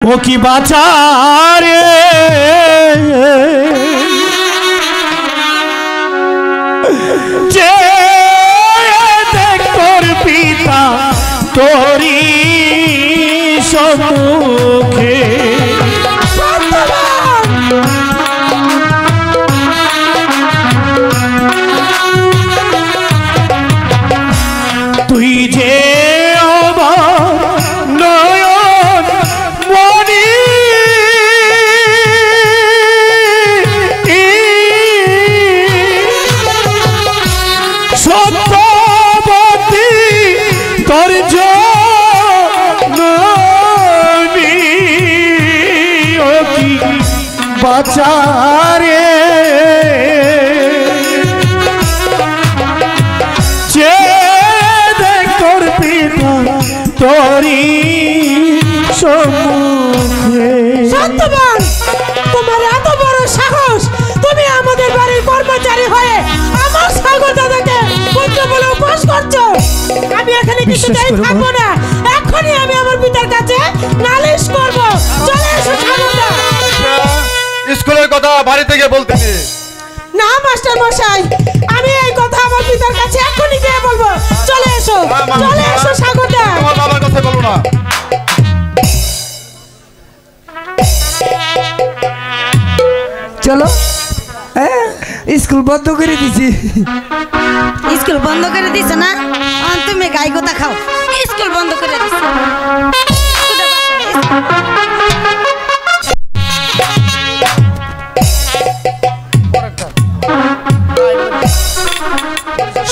ও কি বাঁচারে যে তোর পিতা তোরি সম্মুখে তুই যে বাঁচারে যে তোর পিতা তোরি সম্মুখে। সত্যবান, তোমার এত বড় সাহস! তুমি আমাদের বাড়ির কর্মচারী হয়ে আমার সাগর দাদাকে পুত্র বলে উপহাস করছো। আমি এখানে কিছুতেই থাকবো না। এখনই আমি আমার পিতার কাছে নালিশ করব। চলে এসো সাগরদা। স্কুলের কথা বাড়ি থেকে বলতে না মাস্টার মশাই, আমি এই কথা আমার পিতার কাছে এখনই গিয়ে বলবো। চলে এসো, চলে এসো সাগরদা। তোমার বাবার কাছে বলো না। চলো, স্কুল বন্ধ করে দিছি। স্কুল বন্ধ করে দিছ না? তুমি গাই কথা খাও। স্কুল বন্ধ করে দিছ।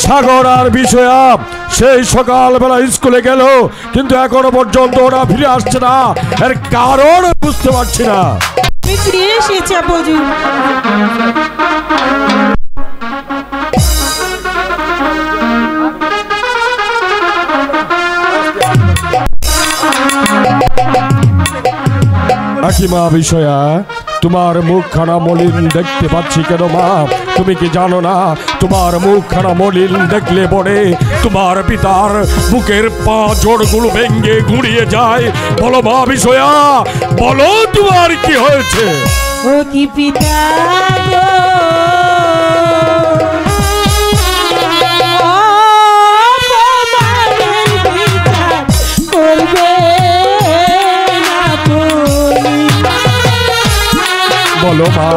সাগর আর বিষয়া সেই সকালবেলা স্কুলে গেল, কিন্তু এখনো পর্যন্ত ওরা ফিরে আসছে না। এর কারণ বুঝতে পারছি না। ফিরে এসেছে বুঝি। মা বিষয়া, তোমার মুখখানা মলিন দেখতে পাচ্ছি কেন মা? তুমি কি জানো না তোমার মুখখানা মলিন দেখলে পরে তোমার পিতার বুকের পা জোড়গুলো ভেঙ্গে গুড়িয়ে যায়? বলো মা বিষয়া, বলো তোমার কি হয়েছে? ও কি পিতা বলো মা,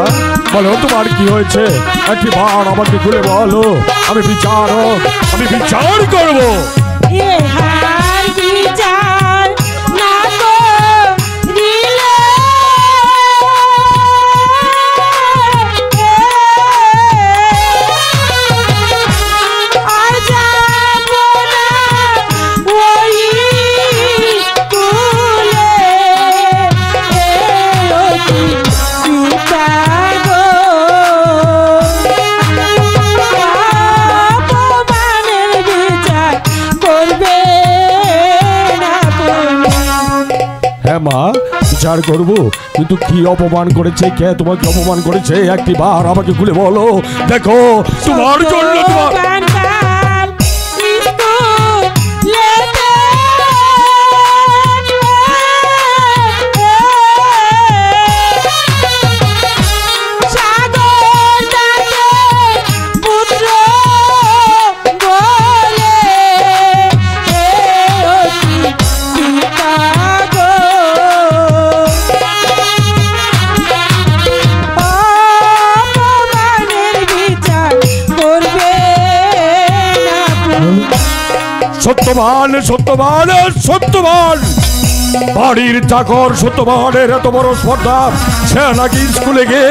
বলো তোমার কি হয়েছে? একবার আমাকে খুলে বলো, আমি বিচার করবো। বিচার না করিলে আর যাব না ওই কুলে। হ্যাঁ মা, বিচার করবো, কিন্তু কি অপমান করেছে, কে তোমাকে অপমান করেছে একটিবার আমাকে খুলে বলো। দেখো তোমার জন্য সত্যবান বাড়ির চাকর সত্যবানের এত বড় স্পর্ধা। সে নাকি স্কুলে গিয়ে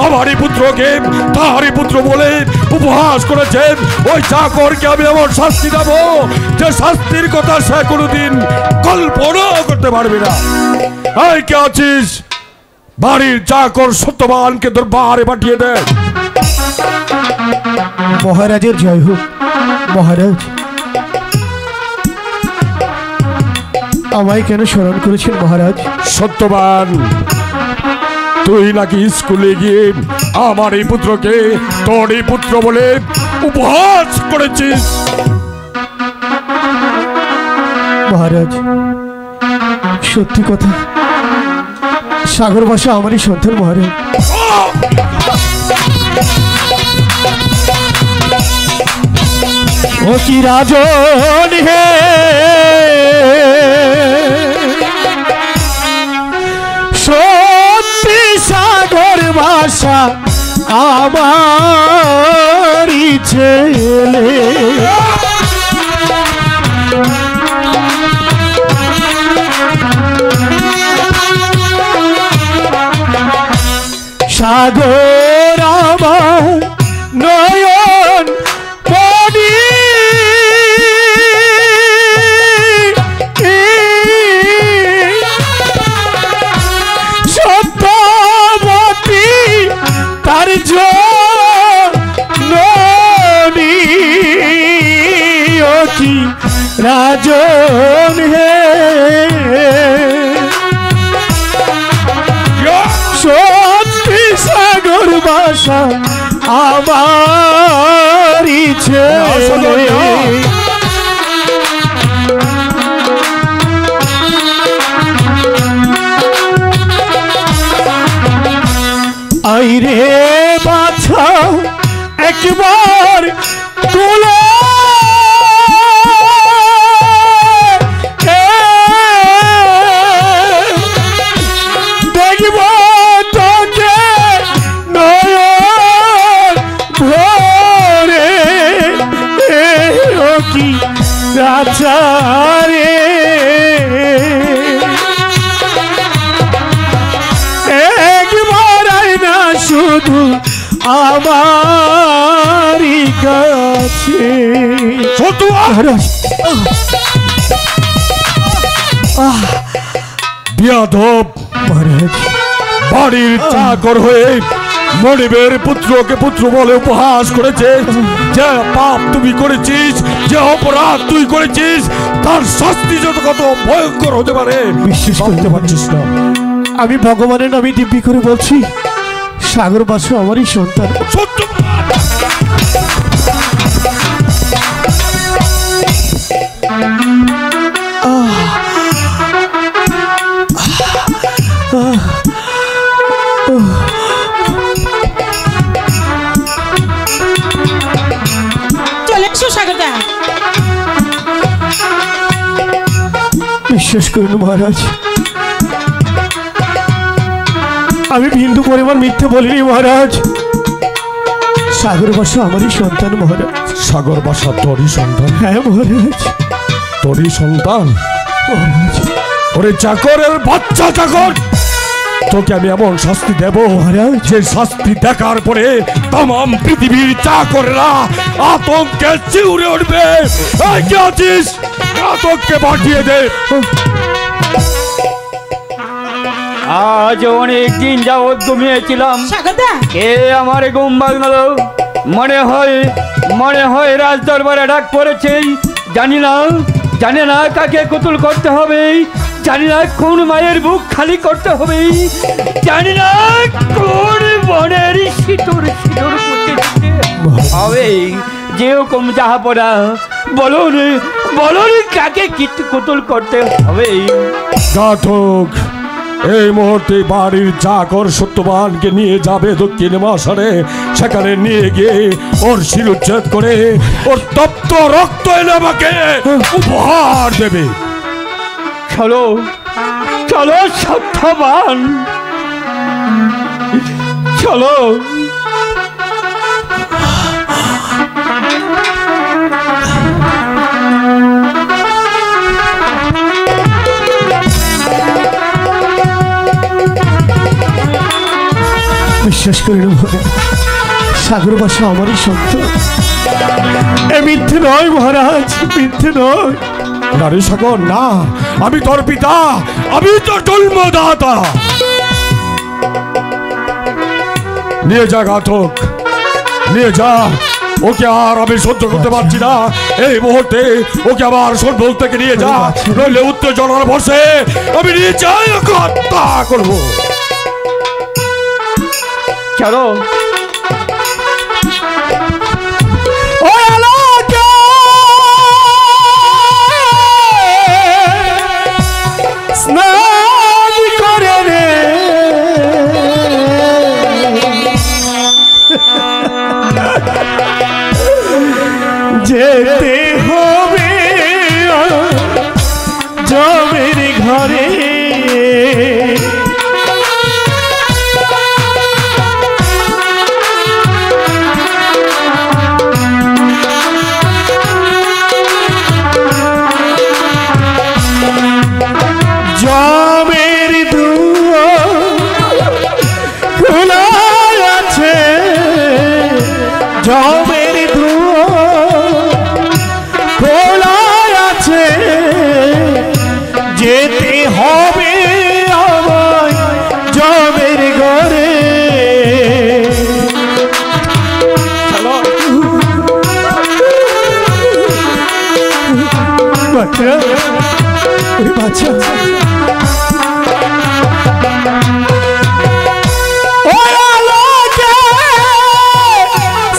আমারই পুত্রকে তাহারই পুত্র বলে উপহাস করেছেন। ওই চাকরকে আমি এমন শাস্তি দেব যে শাস্তির কথা সে কোনোদিন কল্পনাও করতে পারবে না। এই কে আছিস? বাড়ির চাকর সত্যবানকে দরবারে পাঠিয়ে দে। মহারাজের জয় হোক। মহারাজ, আমায় কেন স্মরণ করেছেন মহারাজ? সত্যবান, তুই নাকি স্কুলে গিয়ে আমার এই পুত্রকে তোর এই পুত্র বলে উপহাস করেছিস। মহারাজ, সত্যি কথা সাগর বাসা আমারই সন্তান মহারাজ। ও কি রাজন হে, সত্যি সাগর বাসা আমারই ছেলে। সাগর আমার নয়ন মণি, সত্যবতী তার জননী। ও কি রাজন হে, সত্যি সাগর বাসা আমারই ছেলে। আইরে বাছা একবার তোলা, দেখব তোকে নয়ন ভরে। ও কি রাজারে, একবার আয়না শুধু আমারই কাছে। বিয়াদব মহারাজ, বাড়ির চাকর হয়ে মনিবের পুত্রকে পুত্র বলে উপহাস করেছে। যে পাপ তুমি করেছিস, যে অপরাধ তুই করেছিস, তার শাস্তি যত কত ভয়ঙ্কর হতে পারে বিশ্বাস করতে পারছিস না? আমি ভগবানের নামে দিব্যি করে বলছি, সাগর বাসু আমারই সন্তান। সত্য চলে এসো সাগরদা। বিশ্বাস করুন মহারাজ, আমি বিন্দু পরিমাণ মিথ্যে বলিনি মহারাজ। সাগর বাসা আমারই সন্তান মহারাজ। সাগর বাসা তোরই সন্তান? হ্যাঁ মহারাজ, তোরই সন্তান? মহারাজ। ওরে চাকরের বাচ্চা চাকর, তোকে আমি এমন শাস্তি দেব মহারাজ, যে শাস্তি দেখার পরে তাম পৃথিবীর চাকরেরা আতঙ্কে শিউরে উঠবে। এই কে আছিস? আতঙ্কে পাঠিয়ে দে। আজ অনেক দিন যাবৎ ঘুমিয়েছিলাম, সাগরদা, কে আমার ঘুম ভাঙল। মনে হয় রাজ দরবারে ডাক পড়েছে। জানি না কাকে কুতুল করতে হবে, জানি না কোন মায়ের বুক খালি করতে হবে, জানি না কোন বনের শীতর করতে হবে। যে হুকুম যাহা পড়া বলুন, কাকে কুতুল করতে হবে। ঘাতক এই মুহূর্তে বাড়ির চাকর সত্যবানকে নিয়ে যাবে দক্ষিণ মাসারে। সেখানে নিয়ে গিয়ে ওর শিরুচ্ছেদ করে ওর তপ্ত রক্ত এনে আমাকে উপহার দেবে। চলো সত্যবান, চলো। বিশ্বাস করিল সাগর বাসা আমারই সন্তান। এ মিথ্যে নয় মহারাজ, মিথ্যে নয়। নারী সাগর না, আমি তোর পিতা, আমি তোর জন্মদাতা। নিয়ে যা ঘাতক, নিয়ে যা। ওকে আর আমি সহ্য করতে পারছি না। এই মুহূর্তে ওকে আবার সোনভোগ থেকে নিয়ে যা, নইলে উত্তেজনার বসে আমি নিয়ে যাই ওকে হত্যা করবো। চলো। স্নান করে রে আচ্ছা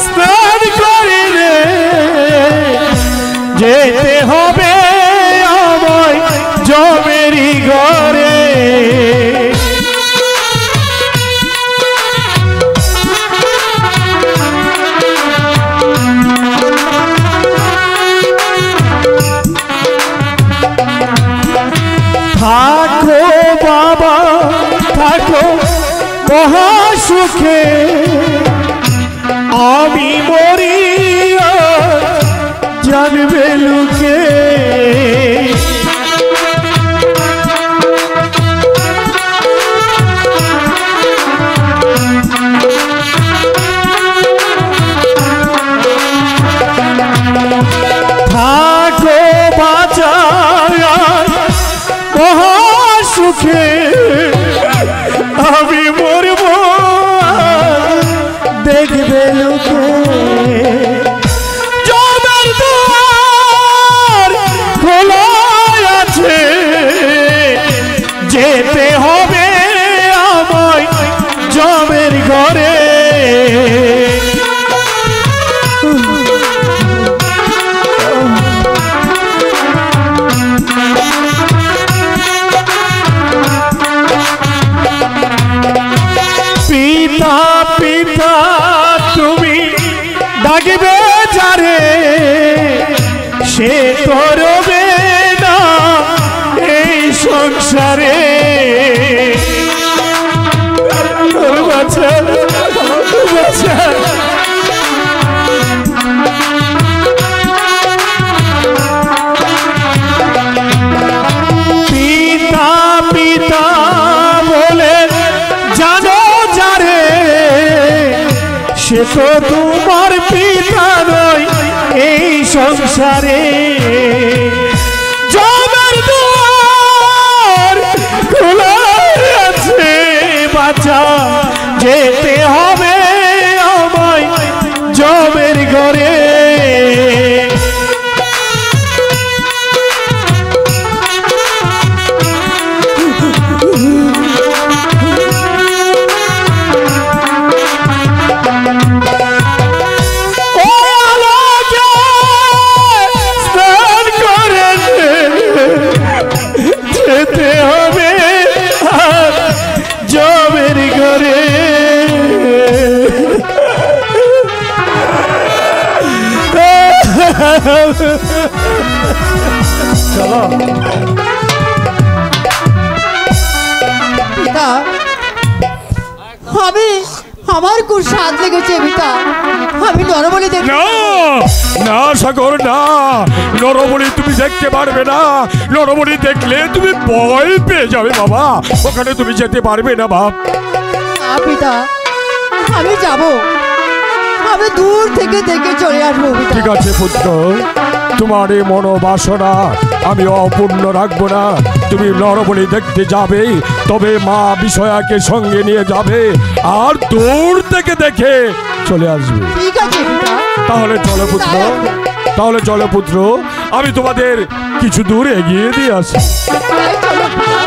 স্নান করে রে যেতে হবে আমায় জমেরি ঘরে থাকো বাবা থাকো মহাসুখে আমি মরি জানবে লোকে থাকো বাঁচায় মহাসুখে আমি মরব দেখবে লোকে জমের দুয়ার খোলা আছে যেতে হবে আমায় জমের ঘরে পিতা পিতা তুমি ডাকবে যারে সে তো রবে না এই সংসারে বাচ্চা বাচ্চা পিতা পিতা বলে জানো যারে সে তো তোমার পিতা নয় এই সংসারে জমের দুয়ার খোলা আছে বাচ্চা যেতে হবে আমায় জমের ঘরে যেতে হবে জমের ঘরে চলো পিতা আমি আমার খুব স্বাদ লেগেছে পিতা আমি নরবলি দেখি না না সাগর না নরবলি তুমি দেখতে পারবে না নরবলি দেখলে তুমি ভয় পেয়ে যাবে বাবা ওখানে তুমি যেতে পারবে না বাপ পিতা আমি যাব আমি দূর থেকে দেখে চলে আসবো পিতা ঠিক আছে পুত্র তোমার এই মনোবাসনা আমি অপূর্ণ রাখবো না তুমি নরবলি দেখতে যাবে তবে মা বিষয়াকে সঙ্গে নিয়ে যাবে আর দূর থেকে দেখে চলে আসবে ঠিক আছে পিতা তাহলে চলো পুত্র তাহলে চলো পুত্র আমি তোমাদের কিছু দূর এগিয়ে দিয়ে আসি তাই চলো পিতা।